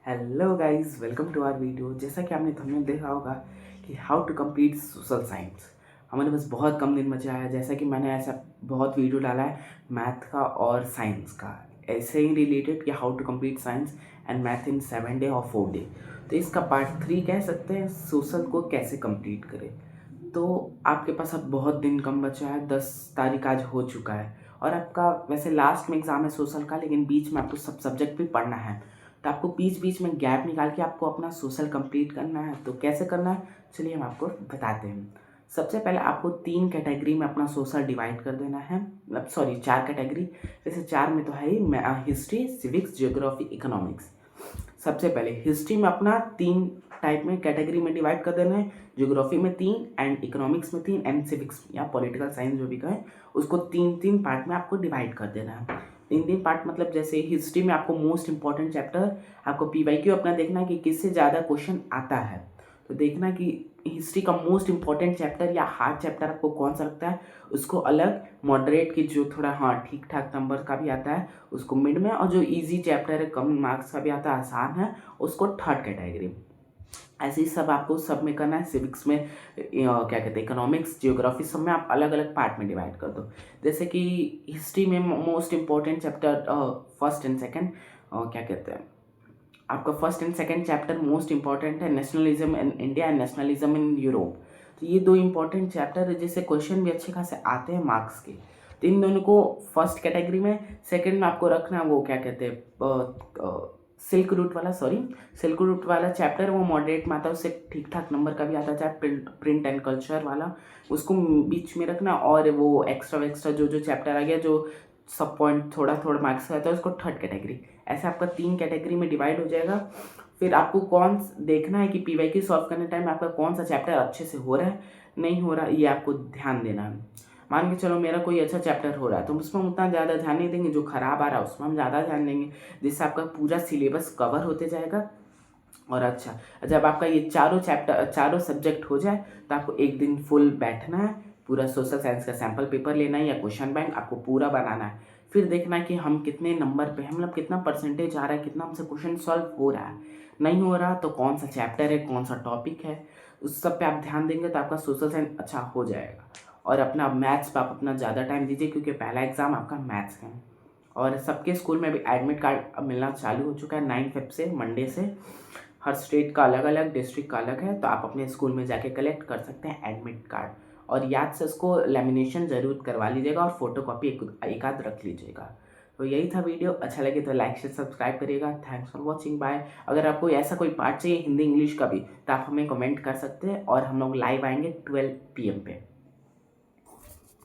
Hello guys, welcome to our video. जैसा कि आपने थंबनेल देखा होगा कि how to complete social science. हमारे पास बहुत कम दिन बचा है। जैसा कि मैंने ऐसा बहुत वीडियो डाला है मैथ का और साइंस का, ऐसे ही रिलेटेड कि how to complete science and math in 7 day और 4 डे। तो इसका पार्ट 3 कह सकते हैं, सोशल को कैसे कंप्लीट करें। तो आपके पास अब बहुत दिन कम बचा है, 10 तारीख आज हो चुका है और आपका वैसे लास्ट में एग्ज़ाम है सोशल का, लेकिन बीच में आपको सब सब्जेक्ट भी पढ़ना है। तो आपको बीच बीच में गैप निकाल के आपको अपना सोशल कंप्लीट करना है। तो कैसे करना है, चलिए हम आपको बताते हैं। सबसे पहले आपको 3 कैटेगरी में अपना सोशल डिवाइड कर देना है, मतलब सॉरी 4 कैटेगरी। जैसे 4 में तो है ही हिस्ट्री, सिविक्स, जियोग्राफी, इकोनॉमिक्स। सबसे पहले हिस्ट्री में अपना 3 टाइप में कैटेगरी में डिवाइड कर देना है। ज्योग्राफी में 3 एंड इकोनॉमिक्स में 3 एंड सिविक्स या पॉलिटिकल साइंस जो भी कहें उसको 3 3 पार्ट में आपको डिवाइड कर देना है। 3 3 पार्ट मतलब जैसे हिस्ट्री में आपको मोस्ट इंपॉर्टेंट चैप्टर आपको पीवाईक्यू अपना देखना है कि किससे ज़्यादा क्वेश्चन आता है। तो देखना कि हिस्ट्री का मोस्ट इंपॉर्टेंट चैप्टर या हार्ड चैप्टर आपको कौन सा लगता है, उसको अलग। मॉडरेट की जो थोड़ा ठीक ठाक नंबर का भी आता है उसको मिड में, और जो इजी चैप्टर है कम मार्क्स का भी आता है, आसान है, उसको थर्ड कैटेगरी। ऐसे ही सब आपको सब में करना है। सिविक्स में क्या कहते हैं, इकोनॉमिक्स, जियोग्राफी, सब में आप अलग अलग पार्ट में डिवाइड कर दो। जैसे कि हिस्ट्री में most important chapter first and second, क्या कहते हैं, आपका first and second chapter most important है, nationalism in India and nationalism in Europe. तो ये 2 इंपॉर्टेंट चैप्टर है जिससे क्वेश्चन भी अच्छे खासे आते हैं मार्क्स के। तो इन दोनों को फर्स्ट कैटेगरी में। सेकंड में आपको रखना है वो क्या कहते हैं, सिल्क रूट वाला चैप्टर, वो मॉडरेट में आता है, उससे ठीक ठाक नंबर का भी आता है, चाहे प्रिंट एंड कल्चर वाला, उसको बीच में रखना। और वो एक्स्ट्रा जो चैप्टर आ गया जो सब पॉइंट थोड़ा थोड़ा मार्क्स का आता है उसको थर्ड कैटेगरी। ऐसे आपका 3 कैटेगरी में डिवाइड हो जाएगा। फिर आपको कौन देखना है कि पीवाईक्यू सॉल्व करने टाइम आपका कौन सा चैप्टर अच्छे से हो रहा है, नहीं हो रहा, ये आपको ध्यान देना है। मान के चलो मेरा कोई अच्छा चैप्टर हो रहा है तो उसमें हम उतना ज़्यादा ध्यान नहीं देंगे, जो खराब आ रहा है उसमें हम ज़्यादा ध्यान देंगे, जिससे आपका पूरा सिलेबस कवर होते जाएगा। और अच्छा, जब आपका ये चारों सब्जेक्ट हो जाए तो आपको एक दिन फुल बैठना है, पूरा सोशल साइंस का सैम्पल पेपर लेना है या क्वेश्चन बैंक आपको पूरा बनाना है। फिर देखना है कि हम कितने नंबर पे हैं, मतलब कितना परसेंटेज आ रहा है, कितना हमसे क्वेश्चन सॉल्व हो रहा है। नहीं हो रहा तो कौन सा चैप्टर है, कौन सा टॉपिक है, उस सब पे आप ध्यान देंगे तो आपका सोशल साइंस अच्छा हो जाएगा। और अपना मैथ्स पे आप अपना ज़्यादा टाइम दीजिए, क्योंकि पहला एग्ज़ाम आपका मैथ्स का है। और सबके स्कूल में भी एडमिट कार्ड अब मिलना चालू हो चुका है 9 फ़रवरी से, मंडे से। हर स्टेट का अलग अलग, डिस्ट्रिक्ट का अलग है, तो आप अपने स्कूल में जाके कलेक्ट कर सकते हैं एडमिट कार्ड। और याद से उसको लेमिनेशन ज़रूर करवा लीजिएगा और फोटो कॉपी एक आध रख लीजिएगा। तो यही था वीडियो। अच्छा लगे तो लाइक शेयर सब्सक्राइब करिएगा। Thanks for watching, bye. अगर आपको ऐसा कोई पार्ट चाहिए हिंदी इंग्लिश का भी तो आप हमें कमेंट कर सकते हैं, और हम लोग लाइव आएंगे 12 PM पे।